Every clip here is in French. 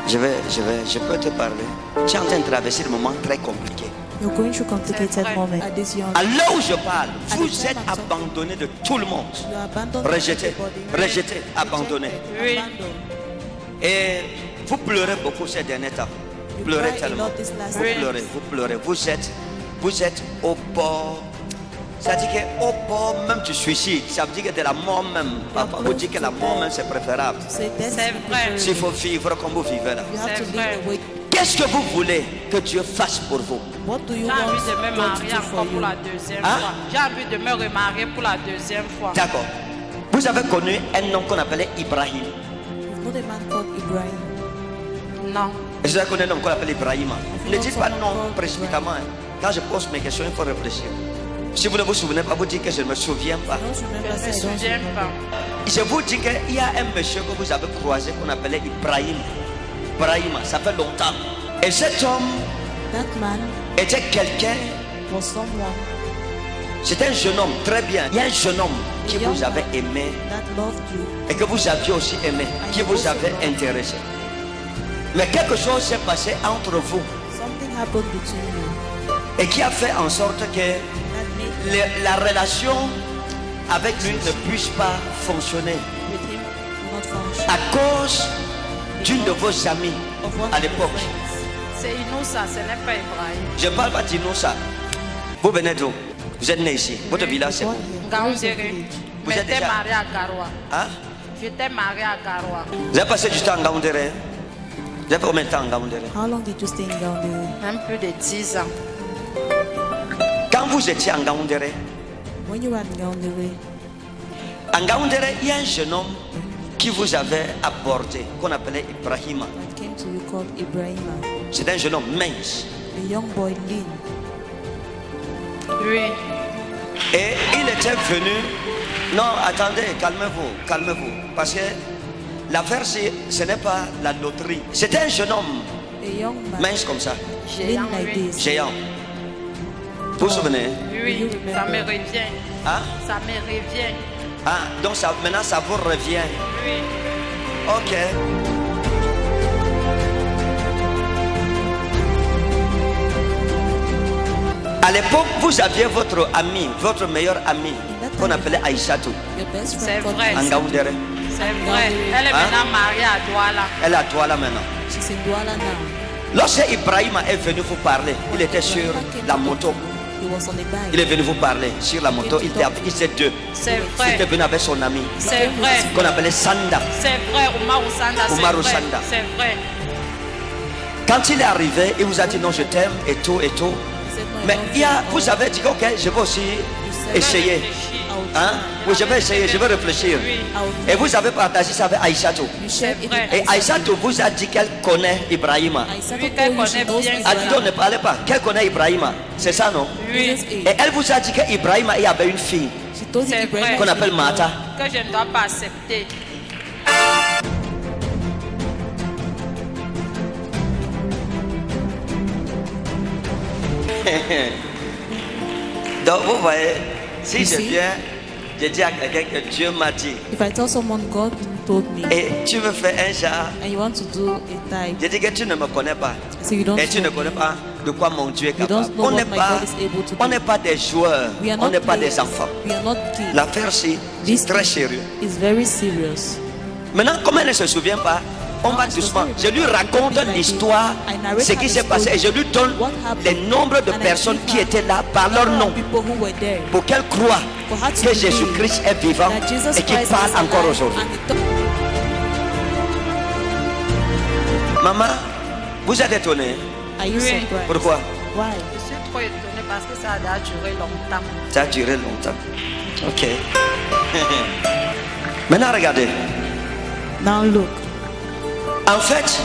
Je peux te parler. Tu es en train de traverser des moments très compliqués. You're going through complicated moments at this young À l'heure où je parle, At vous the time êtes I'm talking, abandonné de tout le monde. You are abandoned by Rejeté, everybody. rejeté, abandonné. Rejected, Oui. abandoned. Et vous pleurez beaucoup ces derniers temps. You Vous pleurez cry a tellement. lot this last Vous year. pleurez, vous pleurez. Vous êtes au bord. Ça dit qu'au bord même du suicide, ça veut dire que de la mort même. Parfois, vous dites que la mort même c'est préférable. Say that's C'est vrai. S'il faut vivre comme vous vivez là. You have C'est to vrai. live the way. Qu'est-ce que vous voulez que Dieu fasse pour vous? What do you J'ai envie de me want God to marier do encore for pour you? la deuxième Hein? fois. J'ai envie de me remarier pour la deuxième fois. D'accord. Vous avez connu un homme qu'on appelait Ibrahim. You've known a man called Ibrahim. Non. Et vous avez connu un homme qu'on appelle Ibrahim. Ne dites pas non précipitamment. Hein. Quand je pose mes questions, il faut réfléchir. Si vous ne vous souvenez pas, vous dites que je ne me souviens pas. Don't remember, Je ne me say, I don't souviens remember. pas. Je vous dis qu'il y a un monsieur que vous avez croisé qu'on appelait Ibrahim. Ibrahim, ça fait longtemps. Et cet homme That man était quelqu'un, was someone c'était un jeune homme, très bien. Il y a un jeune homme qui vous avait aimé that loved you. et que vous aviez aussi aimé, qui vous avait intéressé. Mais quelque chose s'est passé entre vous Something happened between you et qui a fait en sorte que that made la relation avec lui ne puisse pas fonctionner with him not function. à cause d'une de vos amies Of one à of your l'époque. friends. C'est Inoussa, ce n'est pas Ibrahim. Je ne parle pas d'Inoussa. Vous venez d'où? Vous êtes né ici. Votre village c'est où? Born here. Where is your Ngaoundéré. village? Vous Mais êtes j'étais déjà- mariée à Garoua. Hein? J'étais mariée à Garoua. Vous avez passé du temps en Gaoundéré? Vous avez fait combien de temps en Gaoundéré? How long did you stay in Gaoundéré? Même plus de 10 ans. Quand vous étiez en Gaoundéré, When you were in Gaoundéré, en Gaoundéré, il y a un jeune homme qui vous avait abordé, qu'on appelait Ibrahima. that came to you called Ibrahima, C'est un jeune homme mince. a young boy lean. Oui. Et il était venu. Non, attendez, calmez-vous, calmez-vous. Parce que l'affaire, ce n'est pas la loterie. C'était un jeune homme A young man mince comme ça, Géant, lean like oui. this. géant. Vous vous souvenez? Oui, ça me revient. Hein? Ça me revient. Ah, donc ça, maintenant ça vous revient. Oui. Ok. À l'époque, vous aviez votre ami, votre meilleur ami, qu'on appelait Aïssatou, Your best C'est friend called vrai. en Gaoundéré. C'est vrai. Elle est Hein? maintenant mariée à Douala. Elle est à toi là maintenant. She's in Douala now. Lorsque Ibrahim est venu vous parler, il était sur la moto. He was on a bike. Il est venu vous parler sur la moto. Il était deux. C'est Il était vrai. venu avec son ami, C'est vrai. qu'on appelait Sanda. C'est vrai. Oumar Oussanda, c'est Oumar vrai. Oussanda. C'est vrai. Quand il est arrivé, il vous a dit non, je t'aime et tout et tout. He said, no, I Mais don't il y a, think vous avez dit ok, je vais aussi essayer. Réfléchis. I'll Hein? try. Oui, je vais essayer, je vais réfléchir. Oui. I'll Et vous avez partagé ça avec Aïssatou. You shared C'est it vrai. with Et Aïssatou vous a dit qu'elle connaît Ibrahima. Aïssatou Oui, told qu'elle you she connaît knows bien A dit Ibrahim. on ne parlait pas, qu'elle connaît Ibrahima. C'est ça non? Oui. Et elle vous a dit qu'Ibrahima il y avait une fille She told you C'est Ibrahim vrai. qu'on is appelle a Mata. Que je ne dois pas accepter. Donc vous voyez, si je Ici. viens, je dis à quelqu'un que Dieu m'a dit, If I tell someone God told me et tu veux faire un genre, and you want to do a type, je dis que tu ne me connais pas. so you don't Et tu ne know connais me. pas de quoi mon Dieu est You don't capable. know On n'est what my pas, God is able to on do. n'est pas des joueurs, We are on not n'est pas des players. enfants. We are not kids. L'affaire c'est This très sérieux. is very serious. Maintenant, comme elle ne se souvient pas, on va doucement. Je lui raconte l'histoire, ce qui s'est passé, et je lui donne les nombres de personnes qui étaient là par leur nom, People who were there. pour qu'elle croie For her to que believe Jésus-Christ est vivant that Jesus et qu'il Christ parle is encore alive aujourd'hui. and he Maman, vous êtes étonnée. Are you Oui. surprised? Pourquoi? Why? Je suis trop étonnée parce que ça a déjà duré longtemps. Ça a duré longtemps. Ok. Maintenant, regardez. Now look. En fait,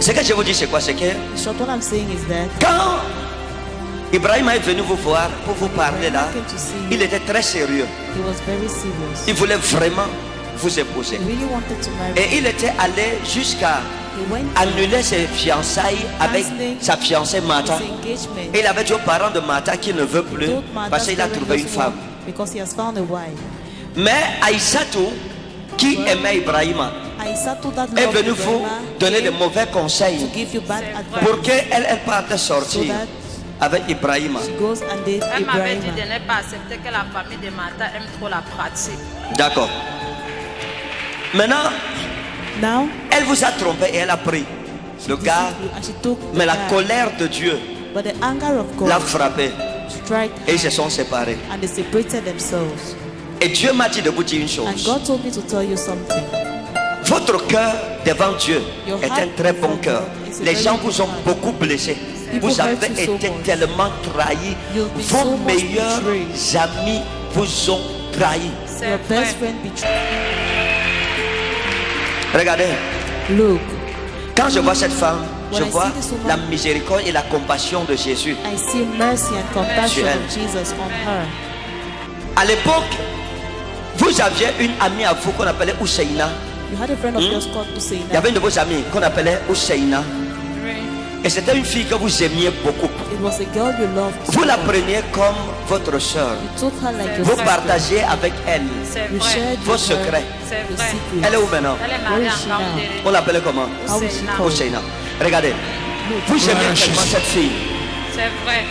ce que je vous dis, c'est quoi? C'est que So what I'm saying is that quand Ibrahim est venu vous voir pour vous parler là, il était très sérieux. he was very serious. Il voulait vraiment vous épouser. He really wanted to marry. Et il était allé jusqu'à He went annuler ses fiançailles avec sa fiancée Martha. his engagement. Et il avait dit aux parents de Martha qu'il ne veut plus Told Martha's parce qu'il a parents trouvé une doesn't femme. want because he has found a wife. Mais Aïssatou, qui aimait Ibrahim, I settled that est love venue with vous Ibrahima donner des came mauvais conseils to give you bad C'est advice. pour qu'elle parte sortir So that avec Ibrahim. she goes and dates Elle m'avait dit de Ibrahima. ne pas accepter que la famille de Martha aime trop la pratique. D'accord. Maintenant, Now, elle vous a trompé et elle a pris le gars, deceived you and she took the mais la guy. colère de Dieu But the anger of l'a God frappé struck et ils her se sont séparés. and they separated themselves. Et Dieu m'a dit de vous dire une And chose. God told me to tell you something. Votre cœur devant Dieu Your est un heart très bon before cœur. God is a Les very gens good vous ont heart. beaucoup blessé. People Vous avez hurt you so été much. tellement trahis. You've been Vos so much meilleurs betrayed. amis vous ont trahis. C'est Your vrai. best friend betrayed. Regardez, Look, quand je vois cette femme, je When I vois see this woman, la miséricorde et la compassion de Jésus. I see mercy and compassion Amen. of Jesus on her. À l'époque, vous aviez une amie à vous qu'on appelait Ousseina. You had a friend of yours called Il y Usaina. avait une de vos amies qu'on appelait Ousseina. Oui. Et c'était une fille que vous aimiez beaucoup. It was a girl you loved. so Vous la much. preniez comme votre soeur. You took her like your Vous sister. partagez avec elle C'est You vrai. shared vos with her secrets. C'est your vrai. secrets. Elle est où maintenant? Elle est Where mariée is en she now? On l'appelait comment? How is she Usaina. called? Ousseina. Regardez. Vous aimez tellement cette fille. C'est vrai.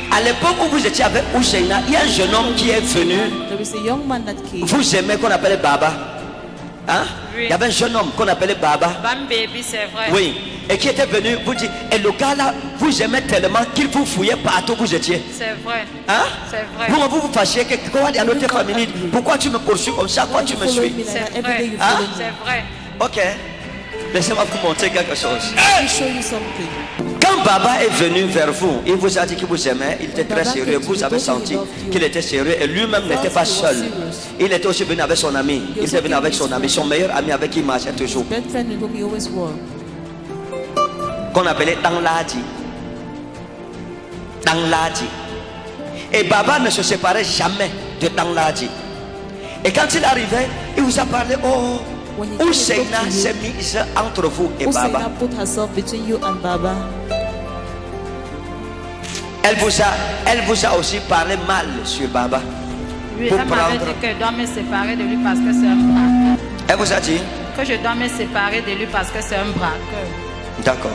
À l'époque où vous étiez avec Ousseina, il y a un jeune homme qui est venu. There is a young man that came. Vous aimez qu'on appelait Baba. Hein? Oui. Il y avait un jeune homme qu'on appelait Baba. Bam baby, c'est vrai. Oui. Et qui était venu vous dire, et le gars là, vous aimez tellement qu'il vous fouillait partout où vous étiez. C'est vrai. Hein? C'est vrai. Vous fâchez, quoi à notre famille? Pourquoi tu me poursuis comme ça? Pourquoi Why tu you me follow suis? me like C'est that? Every vrai. day you Hein? follow me. C'est vrai. Ok. Laissez-moi vous montrer quelque chose. Let me show you something. Quand Baba est venu vers vous, il vous a dit qu'il vous aimait, il était très Baba sérieux, came to vous you, avez told you he senti loved you. qu'il était sérieux et lui-même n'était pas he was seul. serious. Il était aussi venu avec son ami, il also était venu came avec with son his ami, friend. son meilleur ami avec qui il marchait toujours, Best friend with whom he always were. qu'on appelait Tangladi. Tangladi. Et Baba ne se séparait jamais de Tangladi. Et quand il arrivait, il vous a parlé, oh, When he came, he Ousseina spoke to you. s'est mise entre vous et Usaina Baba. put herself between you and Baba. Elle vous a aussi parlé mal sur Baba. Oui, Pour elle m'avait prendre- dit que je dois me séparer de lui parce que c'est un braqueur. Elle vous a dit, Que je dois me séparer de lui parce que c'est un braqueur. d'accord.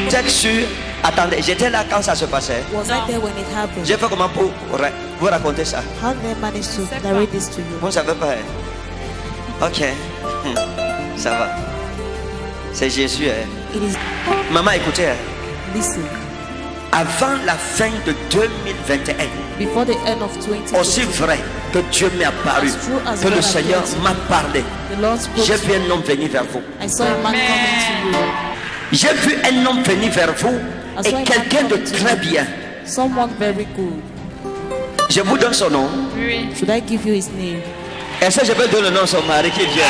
Vous êtes sûr? Attendez, j'étais là quand ça se passait. Was No. I there when it happened? J'ai fait comment pour vous raconter ça? How did I manage to sais pas. narrate this to you? Vous ne savez pas? Hein? Ok. Ça va. C'est Jésus. Hein? It is, Maman, écoutez. Hein? listen, Avant la fin de 2021, before the end of aussi 2020, vrai que Dieu m'est apparu, As true as que le God Seigneur appeared to m'a parlé, the Lord spoke j'ai to vu un homme venir vers vous. I saw a man Amen. coming to you. J'ai vu un homme venir vers vous I saw et a man quelqu'un de coming to très you. bien. Someone very good. Je vous donne son nom. Oui. Should I give you his name? Est-ce que je peux donner le nom de son mari qui vient?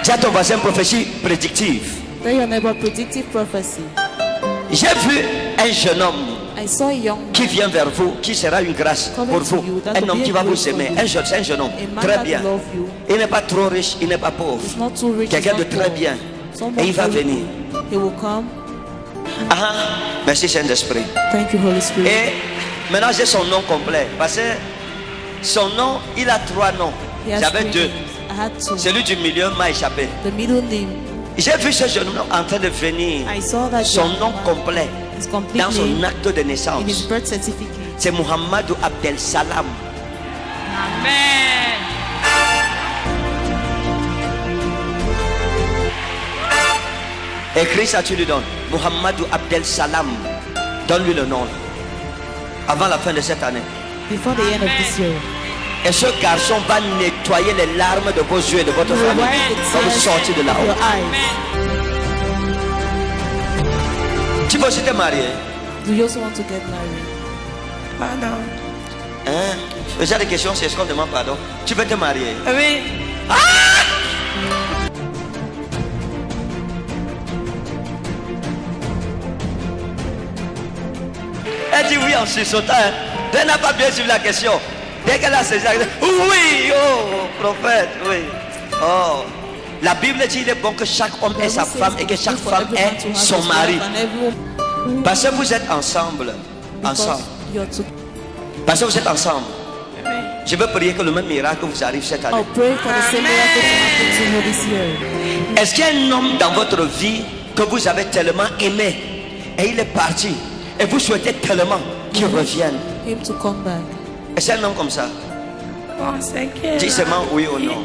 Dis à ton voisin prophétie prédictive. Tell your neighbor predictive prophecy. J'ai vu un jeune homme I saw a young qui man, vient vers vous, qui sera une grâce Coming pour to vous. you, that Un will homme be qui a va vous grace for aimer. you. C'est un jeune homme a man très that bien. will love you. Il n'est pas trop riche, il n'est pas pauvre. He's not too rich. Quelqu'un he's de not très poor. bien. Someone Et il va very venir. good. He will come. Ah, merci Saint-Esprit. Thank you, Holy Spirit. Et maintenant j'ai son nom complet. Parce que son nom, il a 3 noms. He has J'avais 3 2. names. I had 2. Celui du milieu m'a échappé. The middle name, J'ai vu ce jeune homme en train de venir. I saw that Son young nom man, complet his complete dans son name acte de in his naissance. birth certificate. C'est Muhammadou Abdel Salam. Amen. Écris ça, tu lui donnes. Muhammadou Abdel Salam. Donne-lui le nom. Avant la fin de cette année. Before the end of this year, Et ce garçon va nettoyer les larmes de vos yeux et de votre you will famille. wipe the Va vous tears sortir de of là. your eyes. Tu veux aussi te marier? Do you also want to get married? Pardon. Hein? Le genre de questions, c'est ce qu'on demande pardon. Tu veux te marier? Oui. Elle dit oui en chuchotant. Hein. Elle n'a pas bien suivi la question. Dès qu'elle a saisi, elle dit oui, oh, prophète, oui. Oh. La Bible dit qu'il est bon que chaque homme ait sa femme et que chaque femme ait son mari. Parce que vous êtes ensemble. Ensemble. You're to, Parce que vous êtes ensemble. Je veux prier que le même miracle vous arrive cette année. I'll pray for the same miracle to happen to you this year. Est-ce qu'il y a un homme dans votre vie que vous avez tellement aimé et il est parti et vous souhaitez tellement qu'il revienne? Him to come back. Est-ce qu'il y a un homme comme ça? Bon, c'est que Dis seulement oui ou non.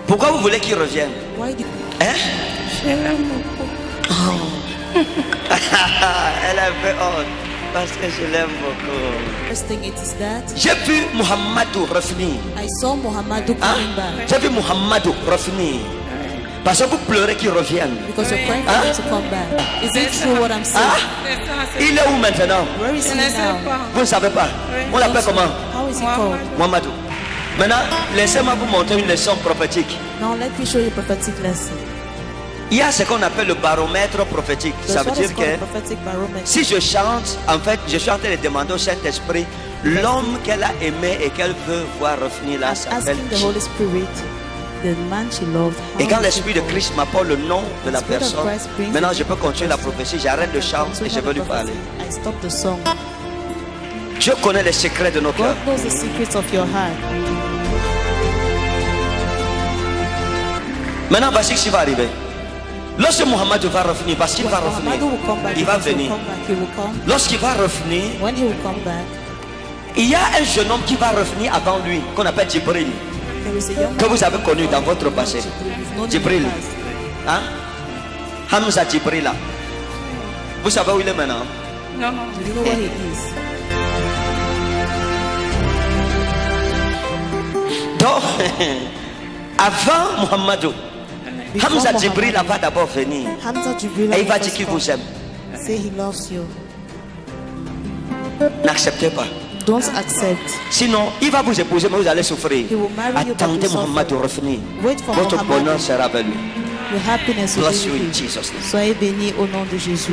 Pourquoi vous voulez qu'il revienne? Why did Hein? je l'aime beaucoup. Elle a fait honte parce que je l'aime beaucoup. first thing it is that J'ai vu Muhammadou revenir. I saw Muhammadu Hein? coming back J'ai vu Muhammadou revenir. Parce que vous pleurez qu'il revienne. because you're praying for Hein? him to come back. Is it true what I'm saying? Hein? C'est ça, c'est Il est où maintenant? Where is Je he ne sais now? pas. Vous ne savez pas. Oui. On l'appelle comment? How is he Muhammad. called? Muhammadou. Maintenant, laissez-moi vous montrer une leçon prophétique. Now let me show you a prophetic lesson. Il y a ce qu'on appelle le baromètre prophétique. Ça That's veut what is dire called a que prophetic barometer. si je chante, en fait, je suis en train de demander au Saint-Esprit, l'homme qu'elle a aimé et qu'elle veut voir revenir là I'm s'appelle asking the qui? Holy Spirit, the man she loved, Et quand how is l'Esprit he de called? Christ m'apporte le nom de la The Spirit of personne, Christ brings maintenant the je peux continuer la person. prophétie, j'arrête le chant et je veux lui parler. I stop the song. Dieu connaît les secrets de nos cœurs. God knows the secrets of your heart. Maintenant, voici ce qui va arriver. Lorsque Mohammed va revenir, parce qu'il When va revenir, Muhammadu will come back, il va because he will venir. come back, he will come. Lorsqu'il va revenir, When he will come back, il y a un jeune homme qui va revenir avant lui, qu'on appelle Djibril, there is a young que man vous avez connu dans votre passé. You've known him in the Djibril. past. Hein? Hamza Djibril là. Vous savez où il est maintenant? Non, Do you know where he is? Donc, avant Mohamedou, Before Hamza Djibril Muhammad, va d'abord venir Hamza Jibril et il va will dire first qu'il come. vous aime. Say he loves you. N'acceptez pas. Don't accept. Sinon, il va vous épouser, mais vous allez souffrir. He will marry you, but Attendez you suffer. Mohammed revenir. Wait for Votre Muhammad. bonheur sera avec lui. Your happiness will Bless be you in with you. Jesus' name. Soyez bénis au nom de Jésus.